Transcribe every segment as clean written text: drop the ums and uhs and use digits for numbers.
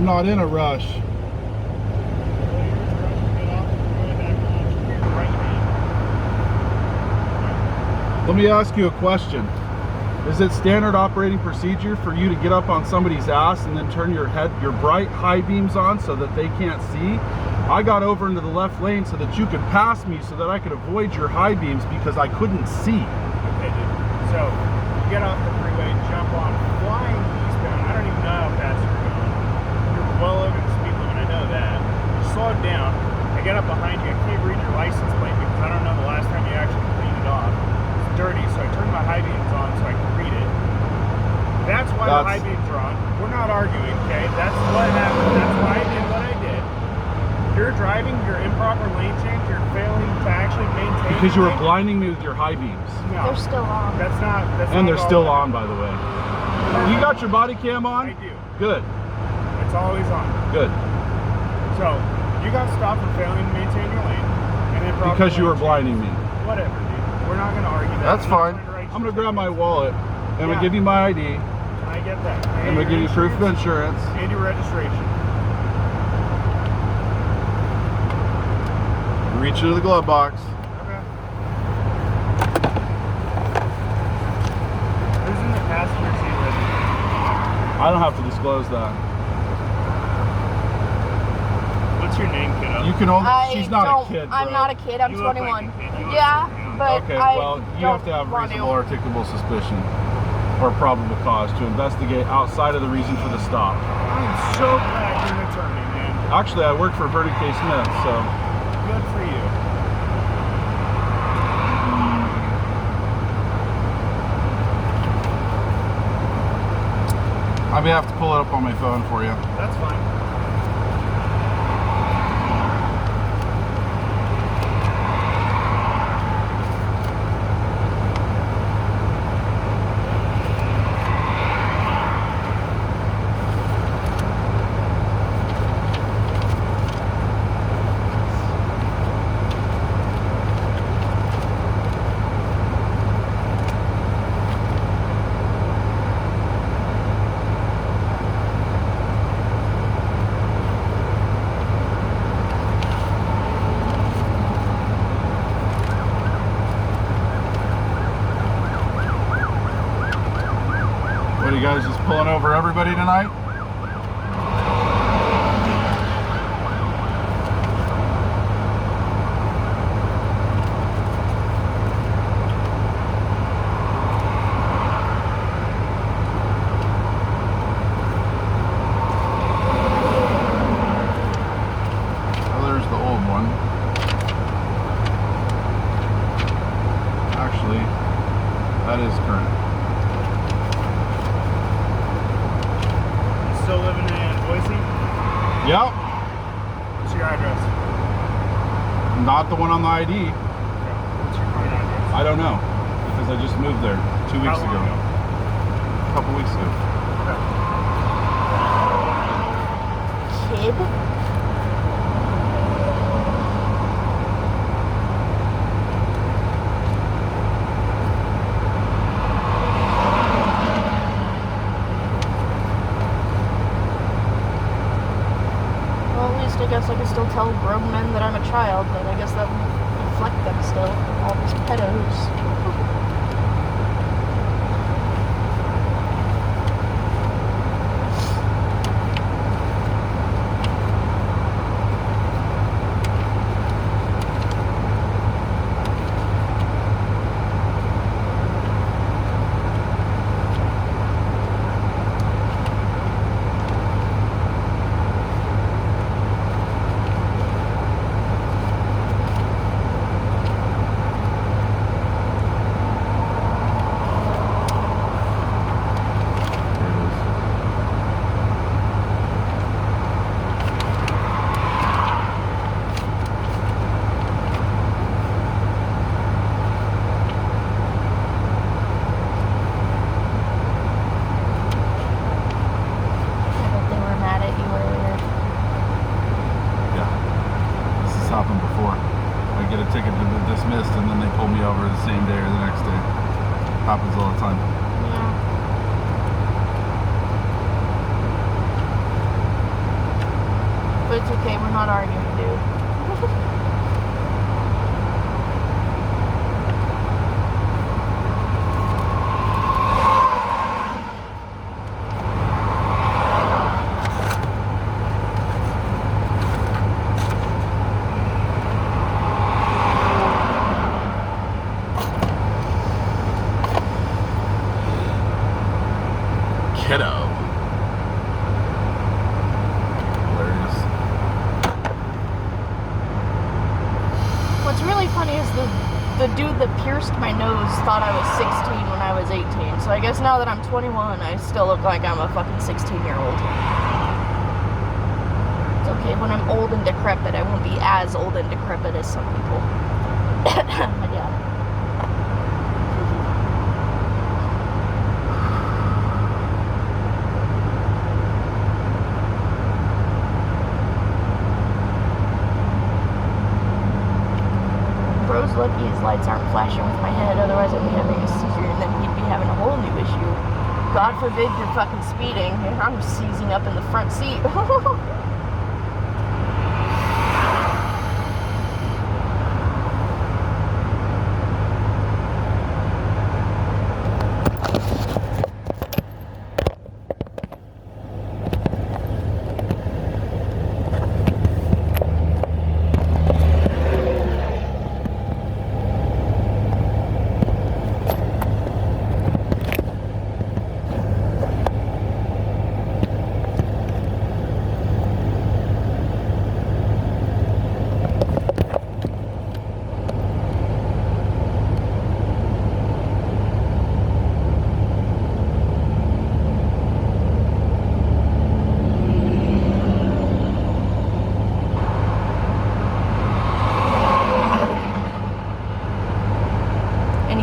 I'm not in a rush. Let me ask you a question. Is it standard operating procedure for you to get up on somebody's ass and then turn your bright high beams on so that they can't see? I got over into the left lane so that you could pass me so that I could avoid your high beams because I couldn't see. Okay, dude. So, you get off the freeway, jump on, flying eastbound. I don't even know how fast you're going. You're well over the speed limit, I know that. You slow down. I get up behind you. I can't read your license plate because I don't know the last time you actually cleaned it off. It's dirty, so I turn my high beams on so I can read it. That's why the high beams are on. We're not arguing, okay? That's what happened. That's why I did what I did. You're driving your improper lane change. You're failing to actually maintain. Because you were blinding me with your high beams. No, they're still on. That's not. And they're still on, by the way. You got your body cam on? I do. Good. It's always on. Good. So you got stopped for failing to maintain your lane, and then because you were blinding me. Whatever, dude. We're not going to argue that. That's fine. I'm going to grab my wallet. I'm going to give you my ID. I get that. I'm going to give you proof of insurance. And your registration. Reach into the glove box. Okay. Who's in the passenger seat with you? I don't have to disclose that. What's your name, kiddo? You can only. She's not a kid, bro. I'm not a kid. I'm 21. Like Yeah, but okay. Well, you have to have want reasonable, articulable suspicion or probable cause to investigate outside of the reason for the stop. I'm so glad you're an attorney, man. Actually, I work for Verdi K. Smith, so. Good for you. I may have to pull it up on my phone for you. That's fine. What, are you guys just pulling over everybody tonight? Well, there's the old one. Actually, that is current. Still living in Boise? Yep. What's your address? Not the one on the ID. Okay. What's your current address? I don't know, because I just moved there 2 weeks How long ago. ago? A couple weeks ago. Kid? I guess I can still tell grown men that I'm a child, but I guess that would reflect them still. All these pedos. Happened before. I get a ticket dismissed and then they pull me over the same day or the next day. Happens all the time. Yeah. But it's okay, we're not arguing, dude. Kiddo. Hilarious. What's really funny is the dude that pierced my nose thought I was 16 when I was 18. So I guess now that I'm 21, I still look like I'm a fucking 16-year-old. It's okay, when I'm old and decrepit, I won't be as old and decrepit as some people. My dad. Bro's lucky his lights aren't flashing with my head, otherwise I'd be having a seizure and then he'd be having a whole new issue. God forbid you're fucking speeding and I'm seizing up in the front seat.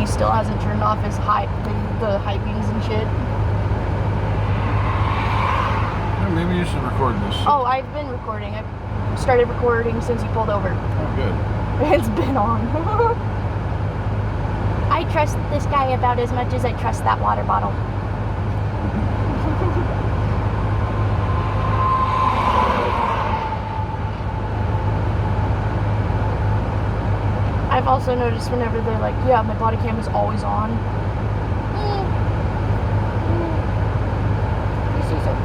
Still hasn't turned off his the high beams and shit. Yeah, maybe you should record this shit. Oh, I've been recording. I started recording since you pulled over. Oh, good. It's been on. I trust this guy about as much as I trust that water bottle. I've also noticed whenever they're like, yeah, my body cam is always on. You see so.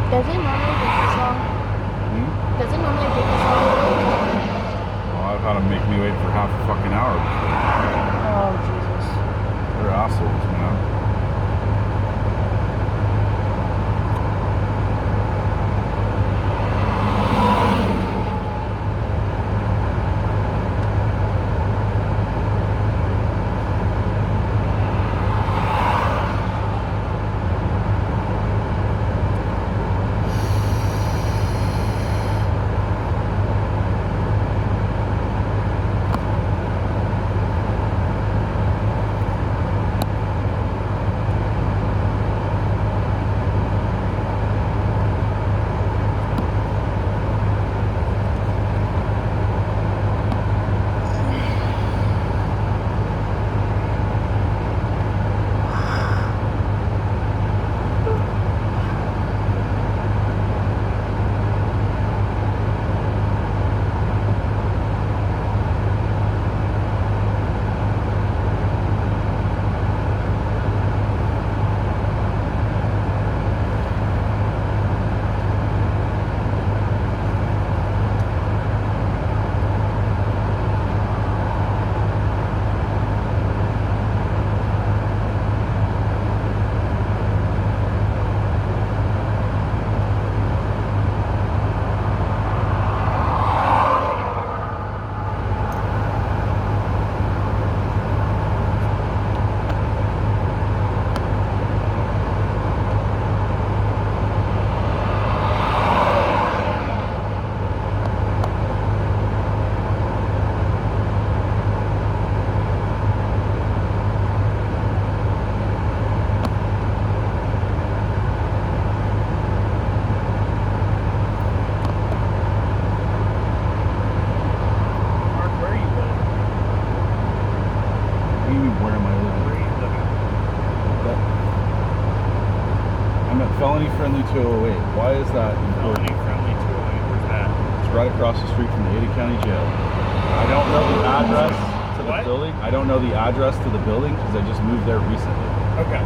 Does it normally take this long? Does it normally take this long? Well, I've had them make me wait for half a fucking hour before. Oh, Jesus. They're assholes, man. that important? Felony friendly tooling. Where's that? It's right across the street from the Ada County Jail. I don't know the address to the What? building. I don't know the address to the building because I just moved there recently. Okay.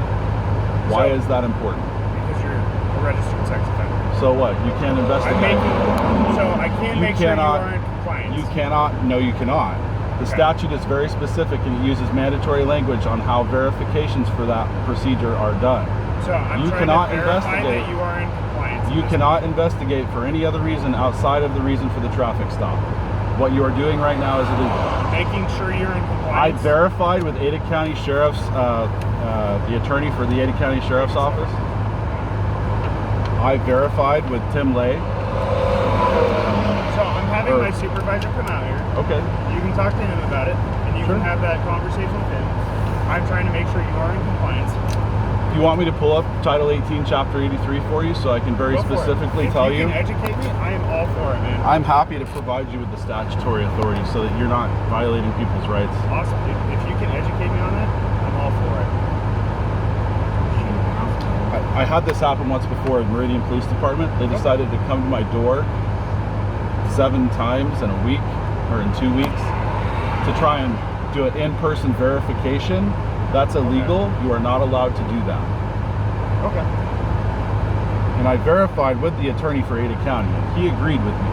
Why So- is that important? Because you're a registered sex offender. So what? You can't investigate. I can't You make sure you cannot- are in compliance. You cannot. No, you cannot. The Okay. statute is very specific and it uses mandatory language on how verifications for that procedure are done. So I'm You trying cannot to verify investigate. that you are in compliance. You cannot investigate for any other reason outside of the reason for the traffic stop. What you are doing right now is illegal. Making sure you're in I compliance. verified with Ada County Sheriff's, the attorney for the Ada County Sheriff's Office. I verified with Tim Lay. So I'm having my supervisor come out here. Okay. You can talk to him about it, and you Sure. can have that conversation with him. I'm trying to make sure you are in compliance. You want me to pull up Title 18, Chapter 83 for you so I can very Go for it. specifically If tell you you? can educate me, I am all for it, man. I'm happy to provide you with the statutory authority so that you're not violating people's rights. Awesome. If you can educate me on that, I'm all for it. I had this happen once before at Meridian Police Department. They decided to come to my door 7 times in a week or in 2 weeks to try and do an in-person verification. That's illegal. You are not allowed to do that. Okay. And I verified with the attorney for Ada County, and he agreed with me.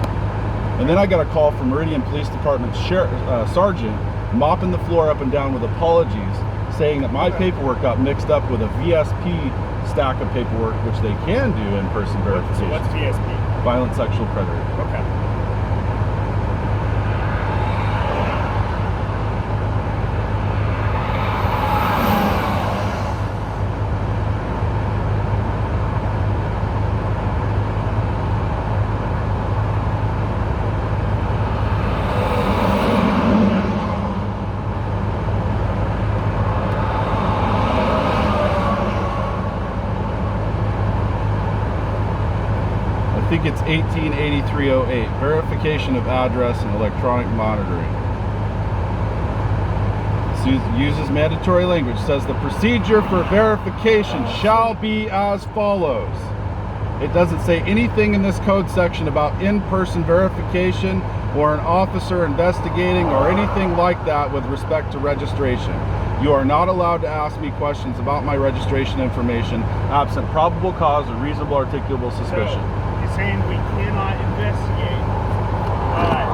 And then I got a call from Meridian Police Department sergeant mopping the floor up and down with apologies, saying that my paperwork got mixed up with a VSP stack of paperwork, which they can do in-person So verification. what's VSP? Violent sexual predator. Okay. I think it's 188308, verification of address and electronic monitoring. Uses mandatory language, says the procedure for verification shall be as follows. It doesn't say anything in this code section about in-person verification or an officer investigating or anything like that with respect to registration. You are not allowed to ask me questions about my registration information absent probable cause or reasonable articulable suspicion. So you're saying we cannot investigate that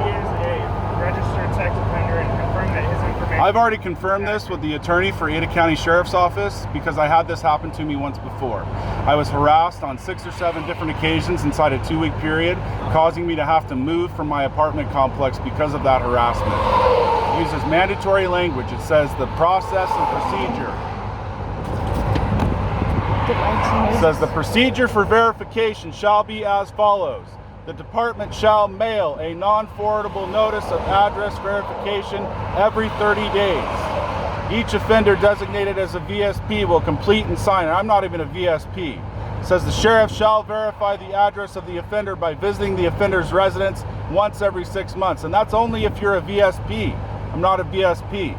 he is a registered sex offender and confirm that his information... I've already confirmed this with the attorney for Ada County Sheriff's Office because I had this happen to me once before. I was harassed on 6 or 7 different occasions inside a 2-week period, causing me to have to move from my apartment complex because of that harassment. It uses mandatory language. It says the process and procedure. It says the procedure for verification shall be as follows. The department shall mail a non-forwardable notice of address verification every 30 days. Each offender designated as a VSP will complete and sign it. I'm not even a VSP. It says the sheriff shall verify the address of the offender by visiting the offender's residence once every 6 months. And that's only if you're a VSP. I'm not a VSP.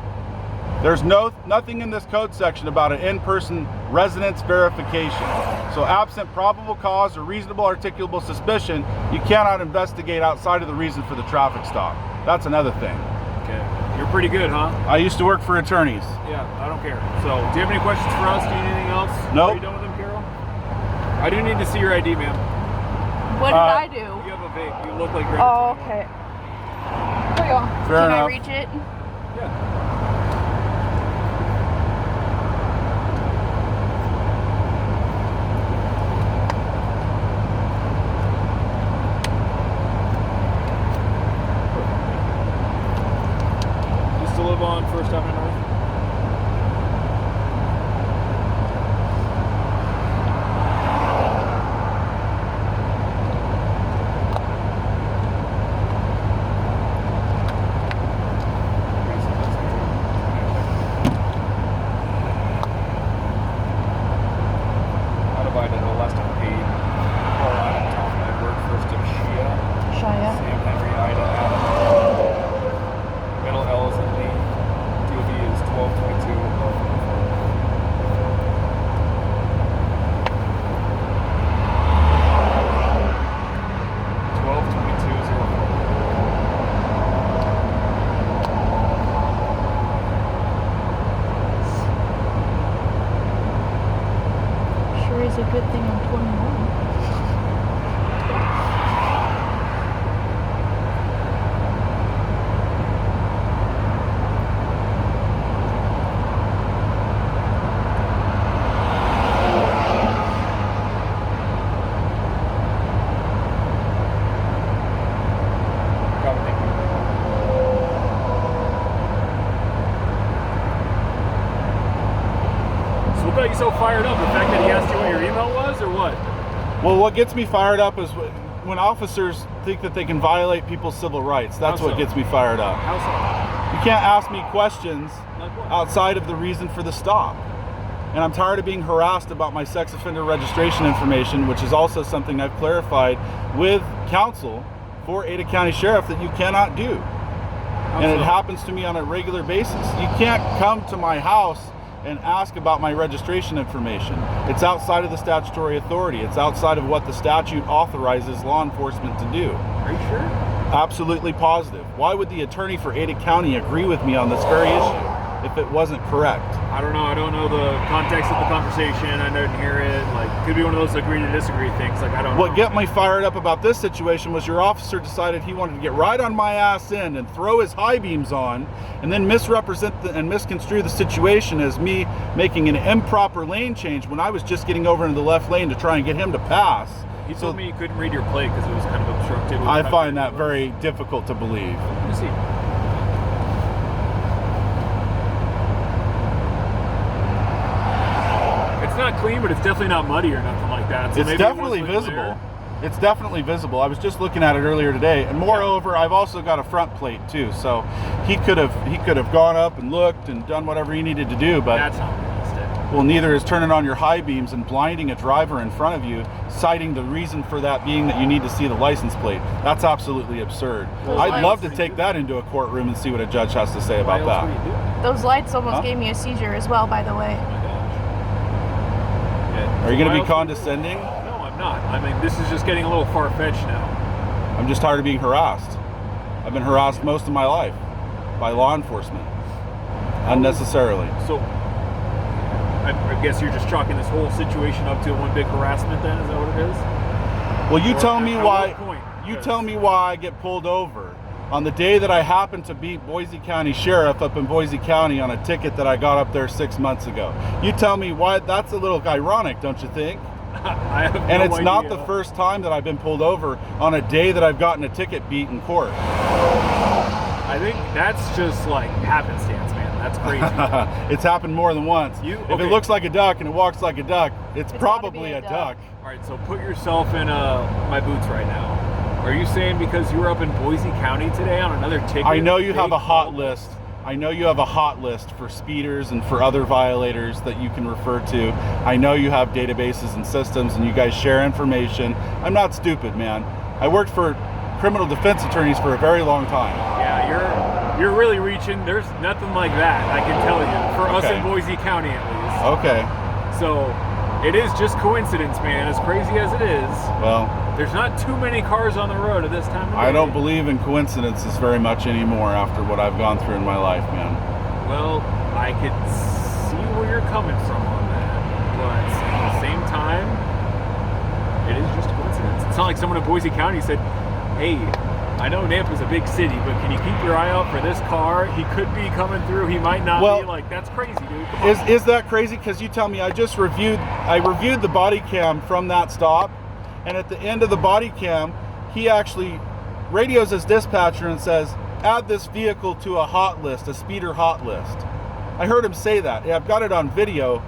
There's nothing in this code section about an in-person residence verification. So absent probable cause or reasonable articulable suspicion, you cannot investigate outside of the reason for the traffic stop. That's another thing. Okay. You're pretty good, huh? I used to work for attorneys. Yeah, I don't care. So, do you have any questions for us? Do you need anything else? Nope. Are you done with them, Carol? I do need to see your ID, ma'am. What did I do? You have a vape. You look like you're Oh, under 21. okay. There you go. Fair Can I enough. reach it? Yeah. You still live on First Avenue North? Well, what gets me fired up is when officers think that they can violate people's civil rights. That's How what so? gets me fired up. How so? You can't ask me questions Like what? outside of the reason for the stop. And I'm tired of being harassed about my sex offender registration information, which is also something I've clarified with counsel for Ada County Sheriff that you cannot do. And it happens to me on a regular basis. You can't come to my house and ask about my registration information. It's outside of the statutory authority. It's outside of what the statute authorizes law enforcement to do. Are you sure? Absolutely positive. Why would the attorney for Ada County agree with me on this very issue if it wasn't correct? I don't know. I don't know the context of the conversation. I didn't hear it. Like, could be one of those agree to disagree things. Like, I don't know. What got me fired up about this situation was your officer decided he wanted to get right on my ass end and throw his high beams on and then misrepresent and misconstrue the situation as me making an improper lane change when I was just getting over into the left lane to try and get him to pass. He told me you couldn't read your plate because it was kind of obstructed. I find that very difficult to believe. Let me see. It's not clean, but it's definitely not muddy or nothing like that. So It's maybe definitely it wasn't visible. there. It's definitely visible. I was just looking at it earlier today, and moreover, I've also got a front plate too. So he could have gone up and looked and done whatever he needed to do, but That's not realistic. well, neither is turning on your high beams and blinding a driver in front of you, citing the reason for that being that you need to see the license plate. That's absolutely absurd. Well, I'd love to lights- take that into a courtroom and see what a judge has to say Why about else would that. you do it? Those lights almost Huh? gave me a seizure as well, by the way. Oh my gosh. Yeah. Are you going Why to be else would condescending? No, I'm not. I mean, this is just getting a little far-fetched now. I'm just tired of being harassed. I've been harassed most of my life by law enforcement unnecessarily. So, I guess you're just chalking this whole situation up to one big harassment then? Is that what it is? Well, you Or tell me at why. what point? You Because- tell me why I get pulled over on the day that I happen to beat Boise County Sheriff up in Boise County on a ticket that I got up there 6 months ago. You tell me why. That's a little ironic, don't you think? I have And no it's not idea. the first time that I've been pulled over on a day that I've gotten a ticket beat in court. I think that's just like happenstance, man. That's crazy. It's happened more than once. If Okay. it looks like a duck and it walks like a duck, it's It's probably gotta be a a duck. duck. All right, so put yourself in my boots right now. Are you saying because you were up in Boise County today on another ticket? I know you have they a hot called- list. I know you have a hot list for speeders and for other violators that you can refer to. I know you have databases and systems and you guys share information. I'm not stupid, man. I worked for criminal defense attorneys for a very long time. Yeah, you're really reaching. There's nothing like that, I can tell you, for us Okay. in Boise County at least. Okay, So it is just coincidence, man. As crazy as it is, well, there's not too many cars on the road at this time of day. I don't believe in coincidences very much anymore after what I've gone through in my life, man. Well, I could see where you're coming from on that, but at the same time, it is just a coincidence. It's not like someone in Boise County said, "Hey, I know Nampa's a big city, but can you keep your eye out for this car? He could be coming through. He might not Well, be." Like, that's crazy, dude. Come on. Is that crazy? Because you tell me I reviewed the body cam from that stop, and at the end of the body cam, he actually radios his dispatcher and says, "Add this vehicle to a hot list, a speeder hot list." I heard him say that. Yeah, I've got it on video.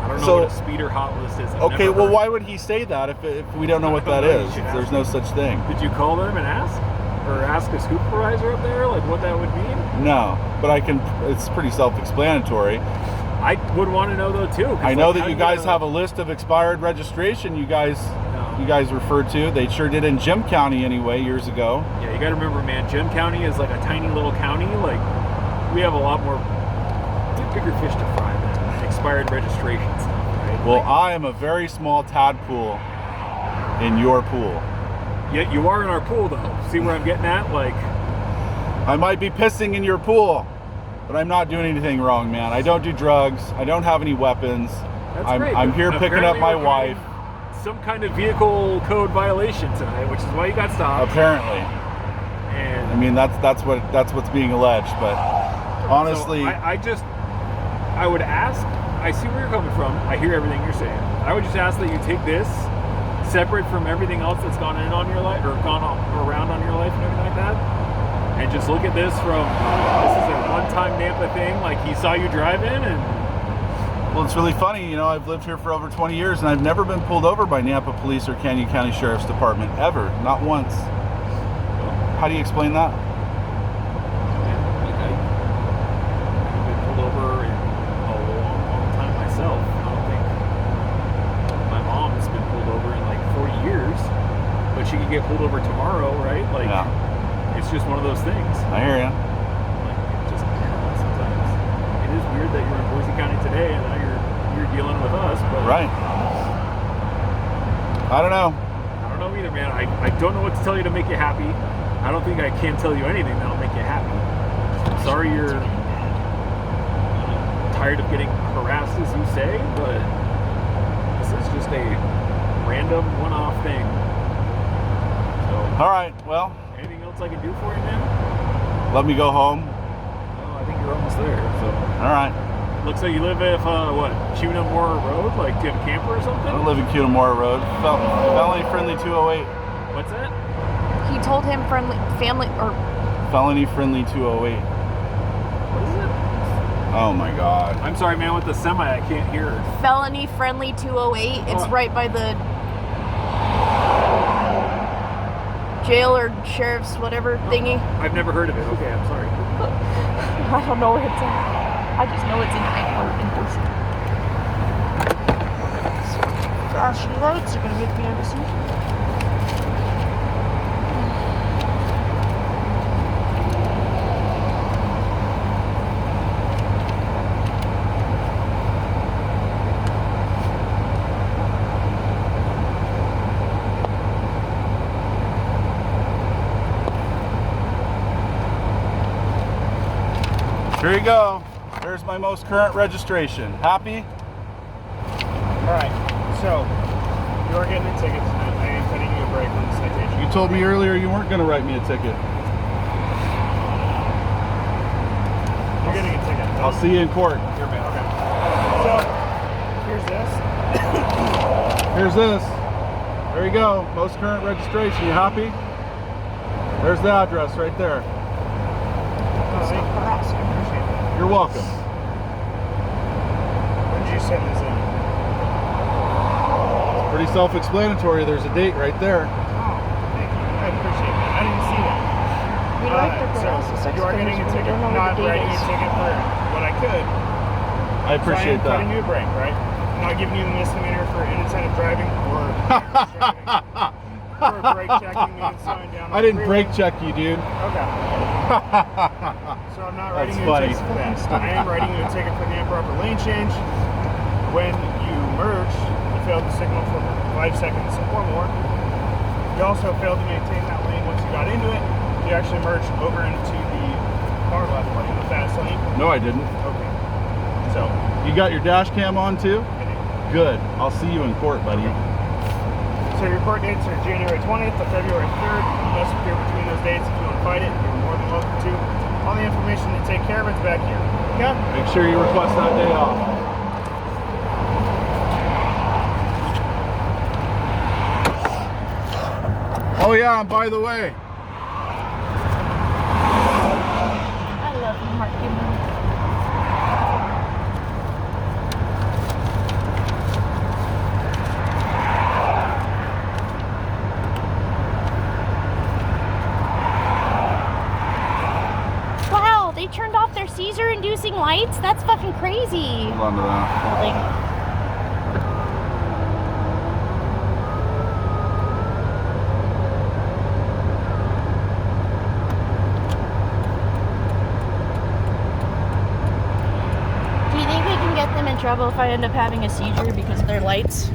I don't know so- what a speeder hot list is. I've Okay, never well, heard. why would he say that if we don't know what that I don't know. You is? should If ask there's him. no such thing. Did you call them and ask? Or ask a supervisor up there, like what that would mean? No, but it's pretty self-explanatory. I would want to know though too. 'cause, I know like, that how you do guys have a list of expired registration you guys referred to. They sure did in Jim County anyway, years ago. Yeah, you got to remember, man. Jim County is like a tiny little county. Like we have a lot more bigger fish to fry than expired registration stuff, right? Well, I am a very small tadpole in your pool. Yet you are in our pool though. See where I'm getting at? Like, I might be pissing in your pool, but I'm not doing anything wrong, man. I don't do drugs. I don't have any weapons. that's I'm, great. I'm but here picking up apparently my we're wife, committing some kind of vehicle code violation tonight, which is why you got stopped. apparently. And I mean, that's what's being alleged, but honestly, so I would ask. I see where you're coming from. I hear everything you're saying. I would just ask that you take this separate from everything else that's gone in on your life or gone around on your life and everything like that, and just look at this from this is a one-time Nampa thing. Like he saw you driving and Well, it's really funny, you know, I've lived here for over 20 years and I've never been pulled over by Nampa Police or Canyon County Sheriff's Department, ever, not once. How do you explain that? Like I've been pulled over in a long time myself. I don't think my mom's been pulled over in like 40 years, but she could get pulled over tomorrow, right? Like, Yeah. It's just one of those things. I hear you. Like, just sometimes it is weird that you're in Boise County today and now you're dealing with us, but Right. I don't know. I don't know either, man. I don't know what to tell you to make you happy. I don't think I can tell you anything that'll make you happy. I'm sorry you're tired of getting harassed, as you say, but this is just a random one-off thing. So, All right, well, anything else I can do for you, man? let me go home. Oh, I think you're almost there. So, All right. looks like you live at what, Cunamore Road? Like, do you have a camper or something? I don't live in Cunamore Road. Felony friendly 208. What's that? He told him family or Felony friendly 208. What is it? Oh my God. I'm sorry, man. With the semi, I can't hear. felony friendly 208. It's Oh. right by the jail or sheriff's whatever thingy. I've never heard of it. Okay, I'm sorry. I don't know where it's at. I just know it's in Idaho in Boise. Flashing lights are gonna make me nervous. Here you go. There's my most current registration. Happy? Alright, so you're getting a ticket tonight. I am cutting you a break on the citation. You told me earlier you weren't going to write me a ticket. You're getting a ticket. I'll see you in court. Here, man. Okay. So, here's this. Here's this. There you go. Most current registration. You happy? There's the address right there. Appreciate that. You're welcome. When did you send this in? It's pretty self-explanatory. There's a date right there. Oh, thank you. I appreciate that. I didn't see that. We like the So, girls, the sex you are getting a offenders, we ticket. don't know I'm what not the date writing a is. ticket for what I could. I appreciate So I am cutting that. you a break, right? I'm not giving you the misdemeanor for inattentive driving or for brake checking me and slowing down. I didn't brake check you, dude. Okay. So I'm not writing That's you a funny. ticket for that. I am writing you a ticket for the improper lane change. When you merge, you failed to signal for 5 seconds or more. You also failed to maintain that lane once you got into it. You actually merged over into the far left lane, the fast lane. No, I didn't. Okay. So, You got your dash cam on too? I think. Good. I'll see you in court, buddy. So your court dates are January 20th to February 3rd. You must appear between those dates if you want to fight it. You're more than welcome to. All the information to take care of it's back here. Yeah? Make sure you request that day off. Oh yeah, and by the way, I love you, Mark. You know. Wow, they turned off their seizure-inducing lights? That's fucking crazy. hold on to that. Like, do you think we can get them in trouble if I end up having a seizure because of their lights?